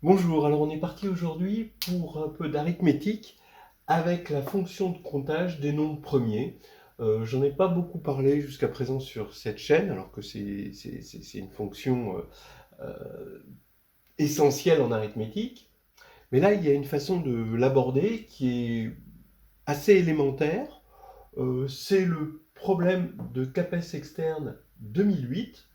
Bonjour, alors on est parti aujourd'hui pour un peu d'arithmétique avec la fonction de comptage des nombres premiers. J'en ai pas beaucoup parlé jusqu'à présent sur cette chaîne, alors que c'est une fonction essentielle en arithmétique. Mais là, il y a une façon de l'aborder qui est assez élémentaire. C'est le problème de CAPES externe 2008,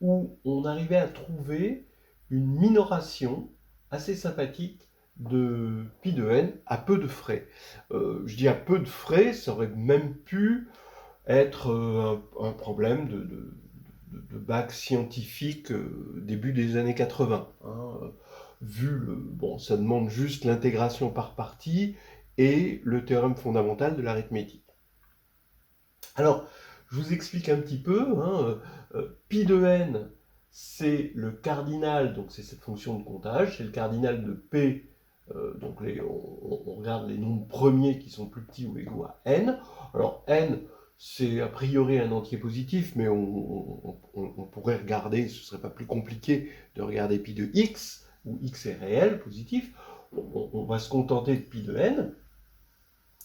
où on arrivait à trouver une minoration assez sympathique de pi de n à peu de frais. Je dis à peu de frais, ça aurait même pu être un problème de bac scientifique début des années 80. Bon, ça demande juste l'intégration par partie et le théorème fondamental de l'arithmétique. Alors, je vous explique un petit peu. Pi de n, c'est le cardinal, donc c'est cette fonction de comptage, c'est le cardinal de P, donc on regarde les nombres premiers qui sont plus petits ou égaux à n. Alors n, c'est a priori un entier positif, mais on pourrait regarder, ce ne serait pas plus compliqué de regarder pi de x, où x est réel, positif. On va se contenter de pi de n.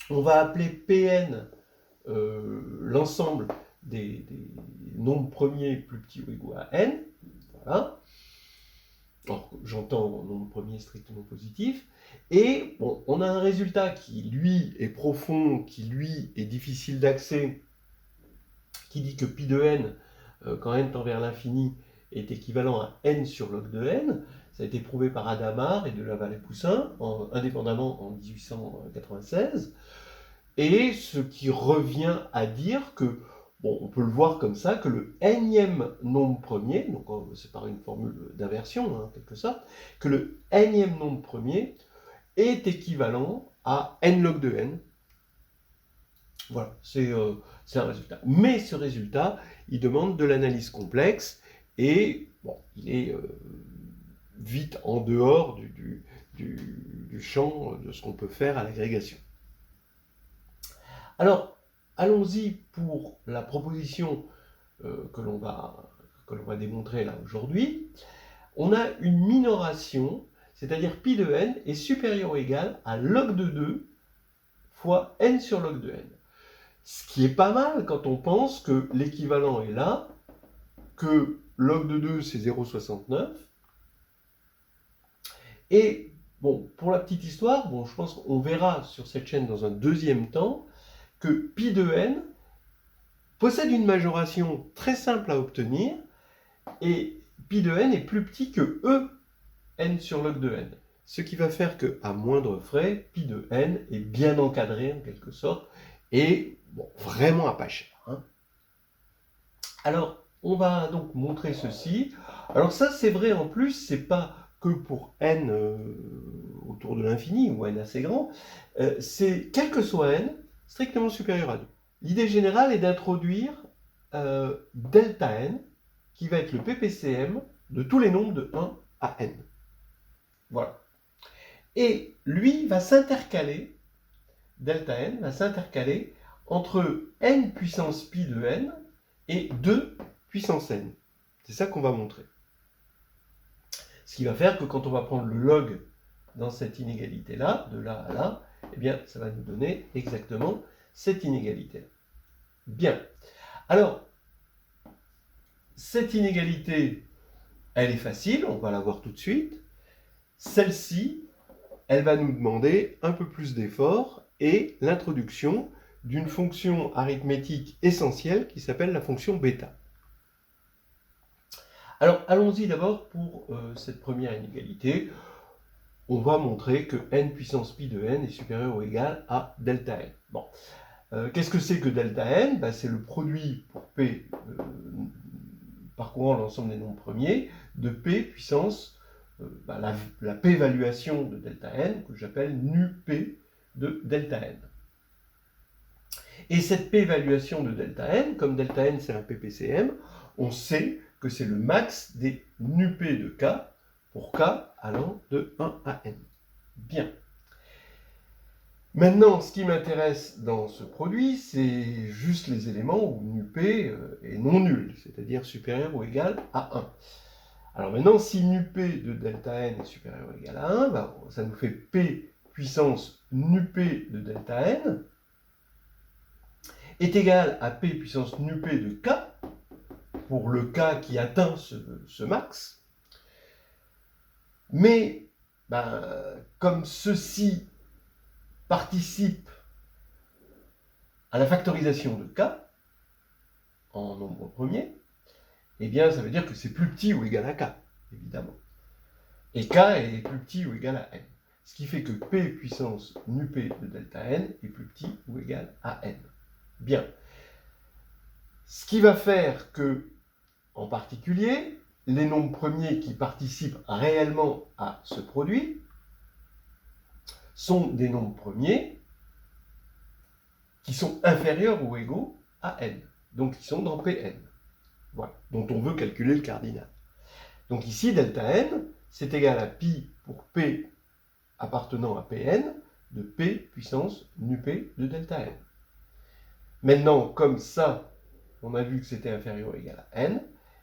On va appeler Pn l'ensemble des nombres premiers plus petits ou égaux à n. Voilà. Alors, j'entends nombre premier strictement positif. Et bon, on a un résultat qui, lui, est profond, qui, lui, est difficile d'accès, qui dit que pi de n, quand n tend vers l'infini, est équivalent à n sur log de n. Ça a été prouvé par Hadamard et de Laval-et-Poussin, indépendamment en 1896. Et ce qui revient à dire que, bon, on peut le voir comme ça, que le nème nombre premier, donc c'est par une formule d'inversion, en quelque sorte, que le nème nombre premier est équivalent à n log de n. Voilà, c'est un résultat. Mais ce résultat, il demande de l'analyse complexe et bon, il est vite en dehors du champ de ce qu'on peut faire à l'agrégation. Alors, allons-y pour la proposition que l'on va démontrer là aujourd'hui. On a une minoration, c'est-à-dire pi de n est supérieur ou égal à log de 2 fois n sur log de n. Ce qui est pas mal quand on pense que l'équivalent est là, que log de 2 c'est 0,69. Et bon, pour la petite histoire, bon, je pense qu'on verra sur cette chaîne dans un deuxième temps que pi de n possède une majoration très simple à obtenir, et pi de n est plus petit que e n sur log de n. Ce qui va faire qu'à moindre frais, pi de n est bien encadré en quelque sorte, et bon, vraiment à pas cher. Alors, on va donc montrer ceci. Alors ça, c'est vrai en plus, c'est pas que pour n autour de l'infini, ou n assez grand, c'est quel que soit n, strictement supérieur à 2. L'idée générale est d'introduire delta n, qui va être le ppcm de tous les nombres de 1 à n. Voilà. Et lui va s'intercaler, delta n va s'intercaler entre n puissance pi de n et 2 puissance n. C'est ça qu'on va montrer. Ce qui va faire que quand on va prendre le log dans cette inégalité-là, de là à là, eh bien, ça va nous donner exactement cette inégalité-là. Bien. Alors, cette inégalité, elle est facile, on va la voir tout de suite. Celle-ci, elle va nous demander un peu plus d'effort et l'introduction d'une fonction arithmétique essentielle qui s'appelle la fonction bêta. Alors, allons-y d'abord pour cette première inégalité. On va montrer que n puissance pi de n est supérieur ou égal à delta n. Bon. Qu'est-ce que c'est que delta n? C'est le produit pour p parcourant l'ensemble des nombres premiers de p puissance la p-valuation de delta n, que j'appelle nu p de delta n. Et cette p-valuation de delta n, comme delta n c'est un ppcm, on sait que c'est le max des nu p de k, pour k allant de 1 à n. Bien. Maintenant, ce qui m'intéresse dans ce produit, c'est juste les éléments où nu p est non nul, c'est-à-dire supérieur ou égal à 1. Alors maintenant, si nup de delta n est supérieur ou égal à 1, ben, ça nous fait p puissance nup de delta n est égal à p puissance nup de k, pour le k qui atteint ce max. Mais ben, comme ceci participe à la factorisation de k en nombre premier, eh bien ça veut dire que c'est plus petit ou égal à k, évidemment. Et k est plus petit ou égal à n. Ce qui fait que p puissance nup de delta n est plus petit ou égal à n. Bien. Ce qui va faire que, en particulier, les nombres premiers qui participent réellement à ce produit sont des nombres premiers qui sont inférieurs ou égaux à n, donc qui sont dans Pn, voilà, dont on veut calculer le cardinal. Donc ici, delta n, c'est égal à pi pour p appartenant à Pn de p puissance nup de delta n. Maintenant, comme ça, on a vu que c'était inférieur ou égal à n,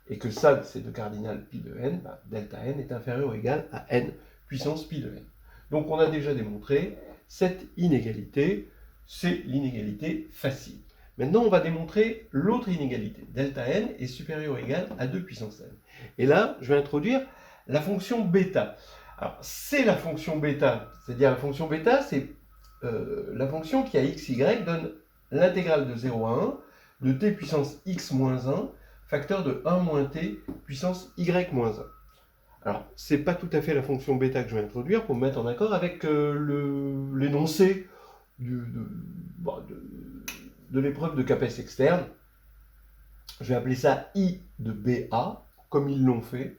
et que ça, c'est le cardinal pi de n, bah, delta n est inférieur ou égal à n puissance pi de n. Donc on a déjà démontré cette inégalité, c'est l'inégalité facile. Maintenant, on va démontrer l'autre inégalité. Delta n est supérieur ou égal à 2 puissance n. Et là, je vais introduire la fonction bêta. Alors, c'est la fonction bêta, c'est-à-dire la fonction bêta, c'est la fonction qui à x, y donne l'intégrale de 0 à 1 de t puissance x moins 1, facteur de 1 moins t puissance y moins 1. Alors, ce n'est pas tout à fait la fonction bêta que je vais introduire pour me mettre en accord avec l'énoncé de l'épreuve de CAPES externe. Je vais appeler ça I de BA, comme ils l'ont fait.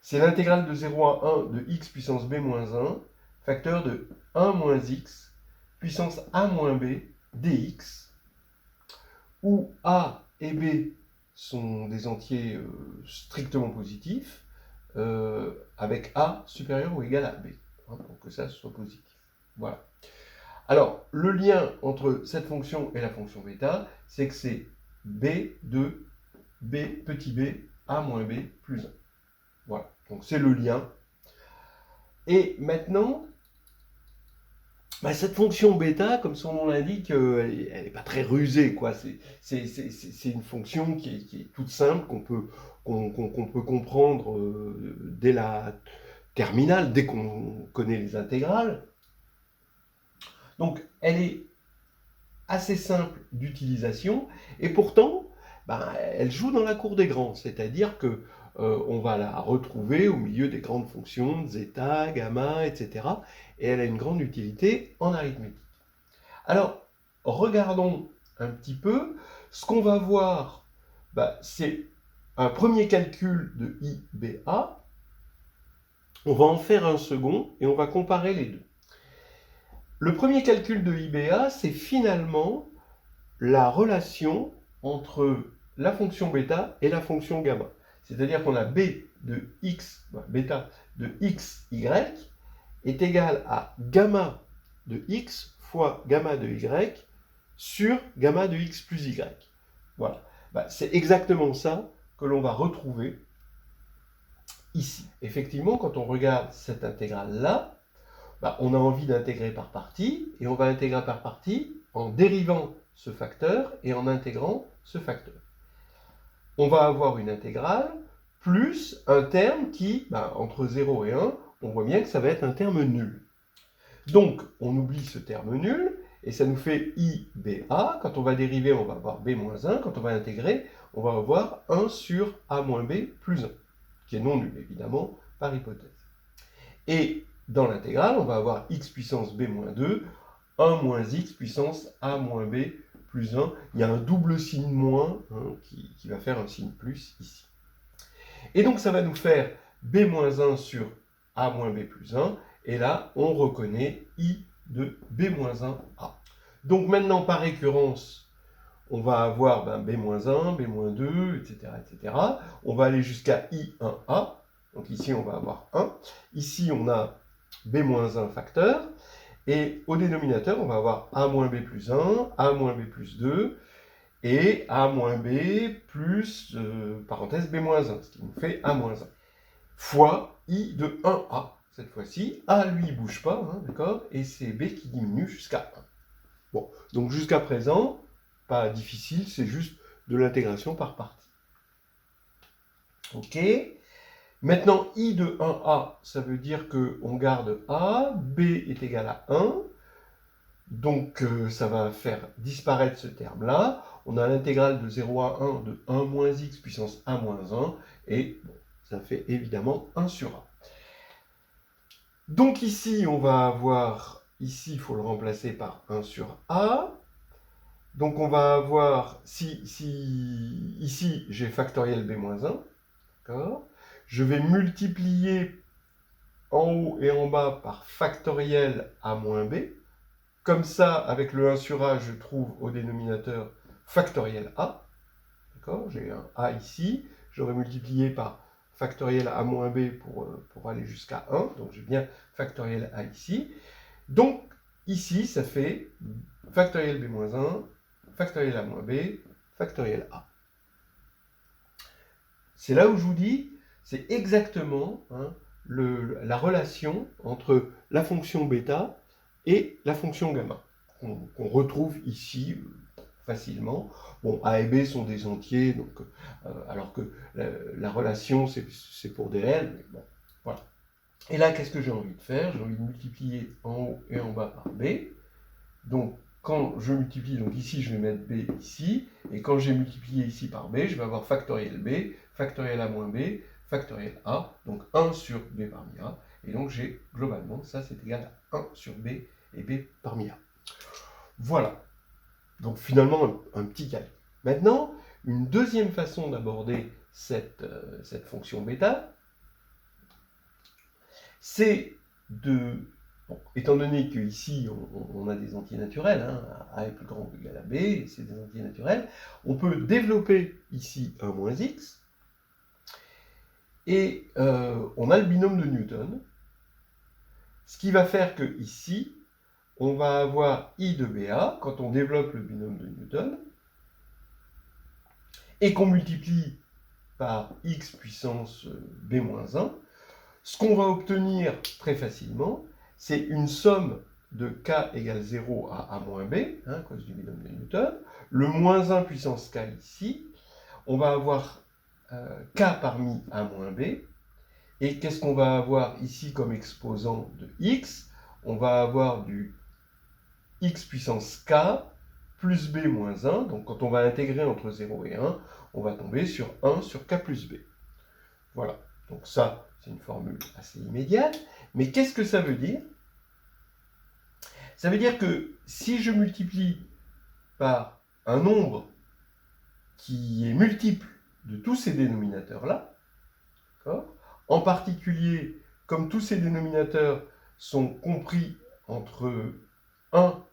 C'est l'intégrale de 0 à 1 de x puissance b moins 1, facteur de 1 moins x, puissance a moins b, dx, où a et b sont des entiers strictement positifs, avec a supérieur ou égal à b, hein, pour que ça soit positif. Voilà. Alors, le lien entre cette fonction et la fonction bêta, c'est que c'est b de b petit b a moins b plus 1. Voilà, donc c'est le lien. Et maintenant, bah, cette fonction bêta, comme son nom l'indique, elle n'est pas très rusée, quoi. C'est une fonction qui est toute simple, qu'on peut comprendre dès la terminale, dès qu'on connaît les intégrales. Donc, elle est assez simple d'utilisation, et pourtant, bah, elle joue dans la cour des grands, c'est-à-dire que on va la retrouver au milieu des grandes fonctions, zeta, gamma, etc. Et elle a une grande utilité en arithmétique. Alors, regardons un petit peu. Ce qu'on va voir, bah, c'est un premier calcul de IBA. On va en faire un second et on va comparer les deux. Le premier calcul de IBA, c'est finalement la relation entre la fonction bêta et la fonction gamma. C'est-à-dire qu'on a b de x, bêta de x, y, est égal à gamma de x fois gamma de y sur gamma de x plus y. Voilà. Bah, c'est exactement ça que l'on va retrouver ici. Effectivement, quand on regarde cette intégrale-là, bah, on a envie d'intégrer par partie, et on va intégrer par partie en dérivant ce facteur et en intégrant ce facteur. On va avoir une intégrale plus un terme qui, bah, entre 0 et 1, on voit bien que ça va être un terme nul. Donc, on oublie ce terme nul, et ça nous fait IBA. Quand on va dériver, on va avoir B moins 1. Quand on va intégrer, on va avoir 1 sur A moins B plus 1, qui est non nul, évidemment, par hypothèse. Et dans l'intégrale, on va avoir x puissance B moins 2, 1 moins x puissance A moins B plus 1. Il y a un double signe moins hein, qui va faire un signe plus ici. Et donc, ça va nous faire B moins 1 sur A moins B plus 1. Et là, on reconnaît I de B moins 1A. Donc maintenant, par récurrence, on va avoir B moins 1, B moins 2, etc., etc. On va aller jusqu'à I1A. Donc ici, on va avoir 1. Ici, on a B moins 1 facteur. Et au dénominateur, on va avoir A moins B plus 1, A moins B plus 2, et A moins B plus, parenthèse, B moins 1, ce qui nous fait A moins 1. fois I de 1A. Cette fois-ci, A, lui, il ne bouge pas, hein, d'accord? Et c'est B qui diminue jusqu'à 1. Bon, donc jusqu'à présent, pas difficile, c'est juste de l'intégration par partie. Ok. Maintenant, I de 1A, ça veut dire qu'on garde A, B est égal à 1. Donc, ça va faire disparaître ce terme-là. On a l'intégrale de 0 à 1 de 1 moins x puissance a moins 1. Et bon, ça fait évidemment 1 sur A. Donc ici, on va avoir, ici, il faut le remplacer par 1 sur A. Donc on va avoir, ici, j'ai factoriel b moins 1. D'accord. Je vais multiplier en haut et en bas par factoriel a moins b. Comme ça, avec le 1 sur a, je trouve au dénominateur factoriel a. D'accord. J'ai un a ici. J'aurais multiplié par factoriel a moins b pour aller jusqu'à 1. Donc j'ai bien factoriel a ici. Donc ici, ça fait factoriel b moins 1, factoriel a moins b, factoriel a. C'est là où je vous dis, c'est exactement la relation entre la fonction bêta et la fonction gamma, qu'on retrouve ici facilement. Bon, A et B sont des entiers, donc, alors que la relation, c'est pour des réels, mais bon, voilà. Et là, qu'est-ce que j'ai envie de faire? J'ai envie de multiplier en haut et en bas par B. Donc, quand je multiplie, donc ici, je vais mettre B ici, et quand j'ai multiplié ici par B, je vais avoir factoriel B, factoriel A moins B, factoriel A, donc 1 sur B parmi A, et donc j'ai globalement, ça c'est égal à 1 sur B et B parmi A. Voilà, donc finalement un petit calcul. Maintenant, une deuxième façon d'aborder cette fonction bêta, c'est de... Bon, étant donné qu'ici, on a des entiers naturels, hein, A est plus grand ou égal à B, c'est des entiers naturels, on peut développer ici 1 moins x, et on a le binôme de Newton, ce qui va faire que ici, on va avoir I de BA, quand on développe le binôme de Newton, et qu'on multiplie par x puissance b moins 1, ce qu'on va obtenir très facilement, c'est une somme de k égale 0 à a moins b, hein, à cause du binôme de Newton, le moins 1 puissance k ici, on va avoir k parmi a moins b, et qu'est-ce qu'on va avoir ici comme exposant de x? On va avoir du x puissance k plus b moins 1, donc quand on va intégrer entre 0 et 1, on va tomber sur 1 sur k plus b. Voilà, donc ça, c'est une formule assez immédiate, mais qu'est-ce que ça veut dire? Ça veut dire que si je multiplie par un nombre qui est multiple de tous ces dénominateurs-là, en particulier, comme tous ces dénominateurs sont compris entre 1,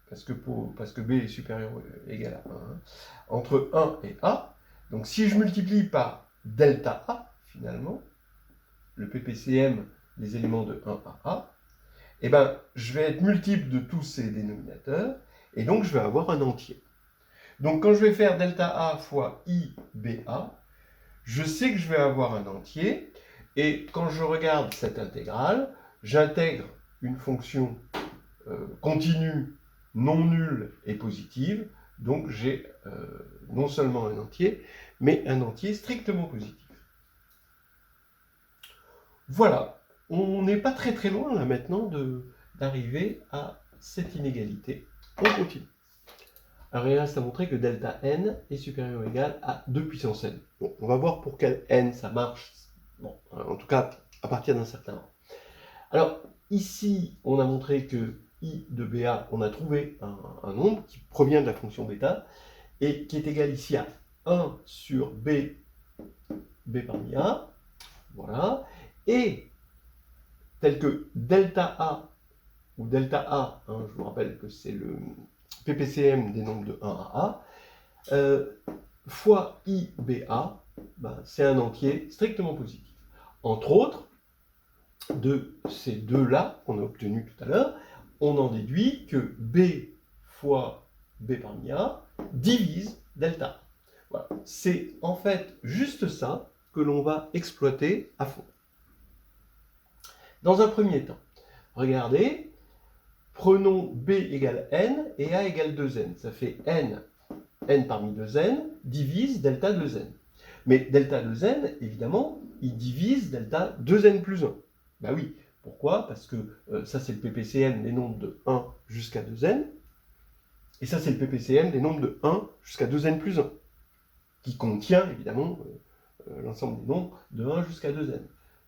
parce que b est supérieur ou égal à 1, entre 1 et a, donc si je multiplie par delta a, finalement, le PPCM des éléments de 1 à a, eh ben, je vais être multiple de tous ces dénominateurs, et donc je vais avoir un entier. Donc quand je vais faire delta a fois IBA, je sais que je vais avoir un entier, et quand je regarde cette intégrale, j'intègre une fonction continue, non nulle et positive, donc j'ai non seulement un entier, mais un entier strictement positif. Voilà, on n'est pas très très loin là maintenant d'arriver à cette inégalité. On continue. Alors il reste à montrer que delta n est supérieur ou égal à 2 puissance n. Bon, on va voir pour quel n ça marche. Bon, en tout cas, à partir d'un certain rang. Alors, ici, on a montré que I de BA, on a trouvé un nombre qui provient de la fonction bêta, et qui est égal ici à 1 sur B parmi A. Voilà. Et tel que delta A, ou delta A, hein, je vous rappelle que c'est le PPCM des nombres de 1 à A, fois IBA, ben, c'est un entier strictement positif. Entre autres, de ces deux-là qu'on a obtenus tout à l'heure, on en déduit que B fois B parmi A divise delta A. Voilà. C'est en fait juste ça que l'on va exploiter à fond. Dans un premier temps, regardez, prenons b égale n et a égale 2n. Ça fait n parmi 2n divise delta 2n. Mais delta 2n, évidemment, il divise delta 2n plus 1. Ben oui, pourquoi? Parce que ça c'est le PPCM des nombres de 1 jusqu'à 2n, et ça c'est le PPCM des nombres de 1 jusqu'à 2n plus 1, qui contient évidemment l'ensemble des nombres de 1 jusqu'à 2n.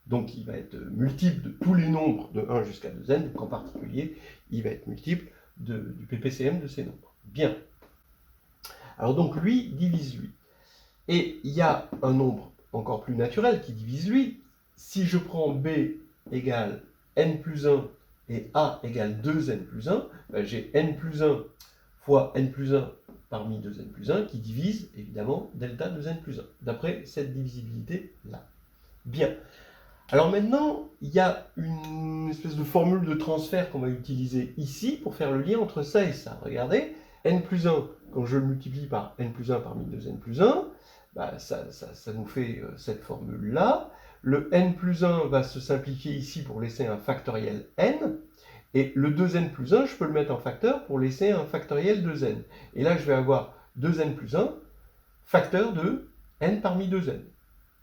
Donc il va être multiple de tous les nombres de 1 jusqu'à 2n, donc en particulier, il va être multiple du PPCM de ces nombres. Bien. Alors donc lui divise lui. Et il y a un nombre encore plus naturel qui divise lui. Si je prends b égale n plus 1 et a égale 2n plus 1, ben j'ai n plus 1 fois n plus 1 parmi 2n plus 1 qui divise évidemment delta 2n plus 1, d'après cette divisibilité-là. Bien. Alors maintenant, il y a une espèce de formule de transfert qu'on va utiliser ici pour faire le lien entre ça et ça. Regardez, n plus 1, quand je le multiplie par n plus 1 parmi 2n plus 1, bah ça nous fait cette formule-là. Le n plus 1 va se simplifier ici pour laisser un factoriel n. Et le 2n plus 1, je peux le mettre en facteur pour laisser un factoriel 2n. Et là, je vais avoir 2n plus 1, facteur de n parmi 2n. Vous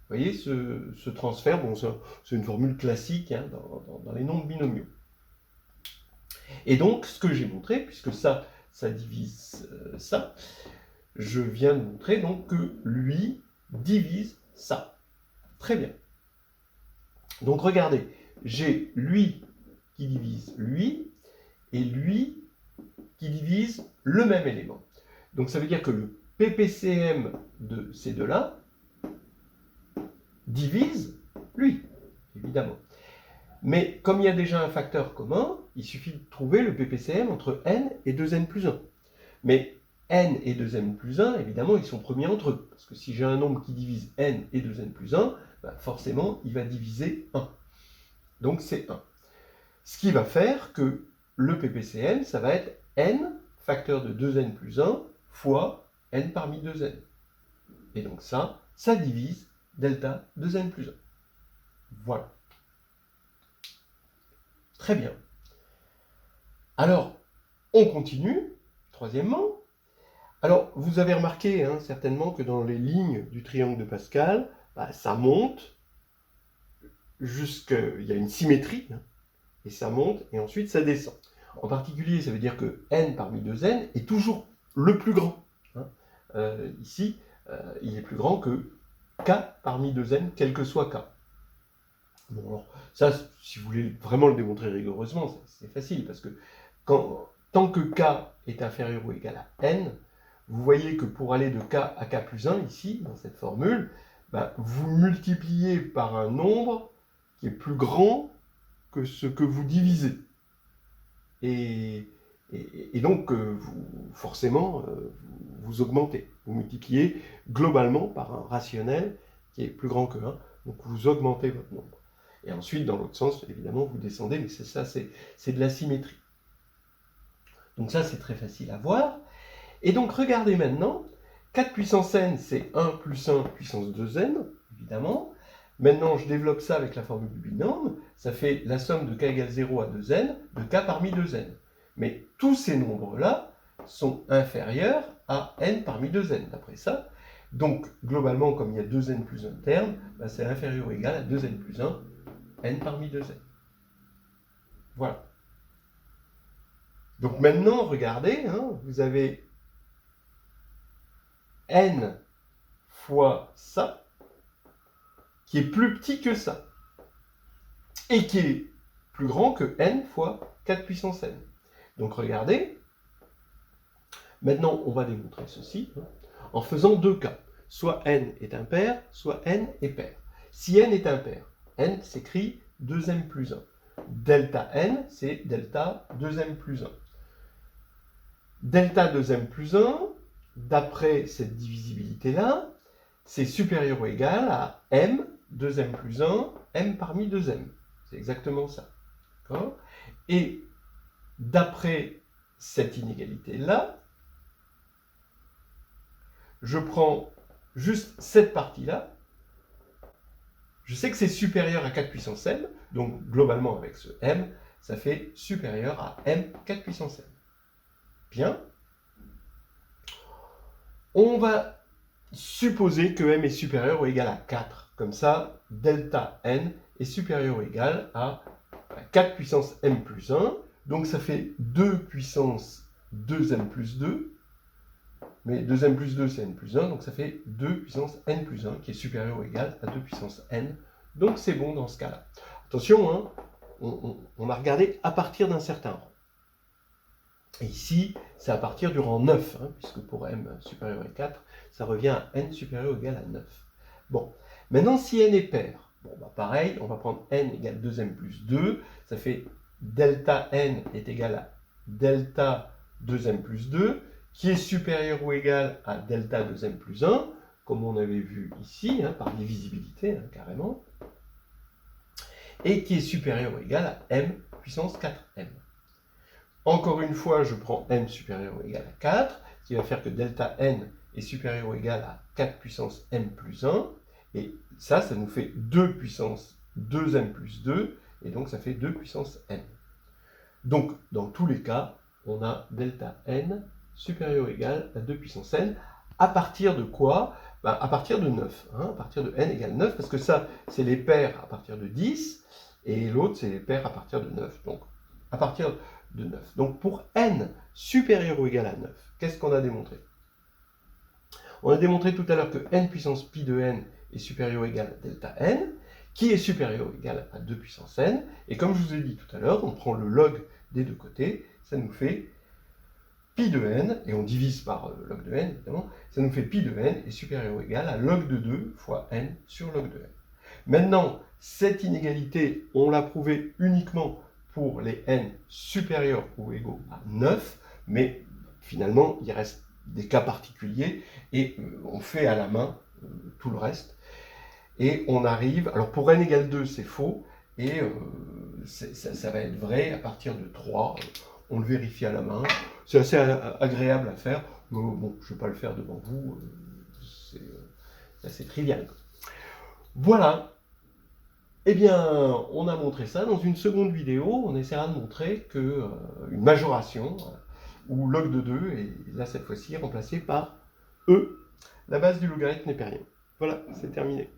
voyez ce transfert, bon, c'est une formule classique hein, dans les nombres binomiaux. Et donc, ce que j'ai montré, puisque ça divise ça, je viens de montrer donc que lui divise ça. Très bien. Donc regardez, j'ai lui qui divise lui, et lui qui divise le même élément. Donc ça veut dire que le PPCM de ces deux-là divise lui, évidemment. Mais comme il y a déjà un facteur commun, il suffit de trouver le PPCM entre n et 2n plus 1. Mais n et 2n plus 1, évidemment, ils sont premiers entre eux. Parce que si j'ai un nombre qui divise n et 2n plus 1, ben forcément, il va diviser 1. Donc c'est 1. Ce qui va faire que le PPCM, ça va être n, facteur de 2n plus 1, fois n parmi 2n. Et donc ça divise delta 2n plus 1. Voilà. Très bien. Alors, on continue. Troisièmement. Alors, vous avez remarqué hein, certainement que dans les lignes du triangle de Pascal, bah, ça monte il y a une symétrie, hein, et ça monte, et ensuite ça descend. En particulier, ça veut dire que n parmi 2n est toujours le plus grand. Hein. Ici, il est plus grand que k parmi 2n, quel que soit k. Bon, alors, ça, si vous voulez vraiment le démontrer rigoureusement, c'est facile, parce que tant que k est inférieur ou égal à n, vous voyez que pour aller de k à k plus 1, ici, dans cette formule, bah, vous multipliez par un nombre qui est plus grand que ce que vous divisez. Et donc, forcément, vous augmentez. Vous multipliez globalement par un rationnel qui est plus grand que 1, donc vous augmentez votre nombre. Et ensuite, dans l'autre sens, évidemment, vous descendez, mais c'est ça, c'est de la symétrie. Donc ça, c'est très facile à voir. Et donc, regardez maintenant, 4 puissance n, c'est 1 plus 1 puissance 2n, évidemment. Maintenant, je développe ça avec la formule du binôme. Ça fait la somme de k égale 0 à 2n, de k parmi 2n. Mais tous ces nombres-là sont inférieurs à n parmi 2n, d'après ça. Donc, globalement, comme il y a 2n plus 1 terme, bah, c'est inférieur ou égal à 2n plus 1, n parmi 2n. Voilà. Donc maintenant, regardez, hein, vous avez n fois ça, qui est plus petit que ça, et qui est plus grand que n fois 4 puissance n. Donc regardez, maintenant on va démontrer ceci, hein, en faisant deux cas. Soit n est impair, soit n est pair. Si n est impair, n s'écrit 2m plus 1. Delta n, c'est delta 2m plus 1. Delta 2m plus 1, d'après cette divisibilité-là, c'est supérieur ou égal à m, 2m plus 1, m parmi 2m. C'est exactement ça. Et d'après cette inégalité-là, je prends juste cette partie-là, Je sais que c'est supérieur à 4 puissance m, donc globalement avec ce m, ça fait supérieur à m 4 puissance m. Bien. On va supposer que m est supérieur ou égal à 4. Comme ça, delta n est supérieur ou égal à 4 puissance m plus 1. Donc ça fait 2 puissance 2m plus 2. Mais 2m plus 2, c'est n plus 1. Donc ça fait 2 puissance n plus 1 qui est supérieur ou égal à 2 puissance n. Donc c'est bon dans ce cas-là. Attention, hein, on a regardé à partir d'un certain rang. Et ici, c'est à partir du rang 9, hein, puisque pour m supérieur à 4, ça revient à n supérieur ou égal à 9. Bon, maintenant si n est pair, bon, bah pareil, on va prendre n égale 2m plus 2, ça fait delta n est égal à delta 2m plus 2, qui est supérieur ou égal à delta 2m plus 1, comme on avait vu ici, hein, par divisibilité, hein, carrément, et qui est supérieur ou égal à m puissance 4m. Encore une fois, je prends m supérieur ou égal à 4, ce qui va faire que delta n est supérieur ou égal à 4 puissance m plus 1, et ça nous fait 2 puissance 2m plus 2, et donc ça fait 2 puissance m. Donc, dans tous les cas, on a delta n supérieur ou égal à 2 puissance n, à partir de quoi? Ben, à partir de 9, hein, à partir de n égale 9, parce que ça, c'est les paires à partir de 10, et l'autre, c'est les paires à partir de 9. Donc, à partir de 9. Donc, pour n supérieur ou égal à 9, qu'est-ce qu'on a démontré? On a démontré tout à l'heure que n puissance pi de n est supérieur ou égal à delta n, qui est supérieur ou égal à 2 puissance n, et comme je vous ai dit tout à l'heure, on prend le log des deux côtés, ça nous fait pi de n, et on divise par log de n, évidemment, ça nous fait pi de n est supérieur ou égal à log de 2 fois n sur log de n. Maintenant, cette inégalité, on l'a prouvée uniquement pour les n supérieurs ou égaux à 9, mais finalement, il reste des cas particuliers, et on fait à la main tout le reste, et on arrive, alors pour n égale 2, c'est faux, et ça va être vrai à partir de 3, on le vérifie à la main, c'est assez agréable à faire, mais bon, je ne vais pas le faire devant vous, c'est assez trivial. Voilà. Eh bien, on a montré ça. Dans une seconde vidéo, on essaiera de montrer que une majoration, où log de 2 est là cette fois-ci remplacé par E, la base du logarithme népérien. Voilà, c'est terminé.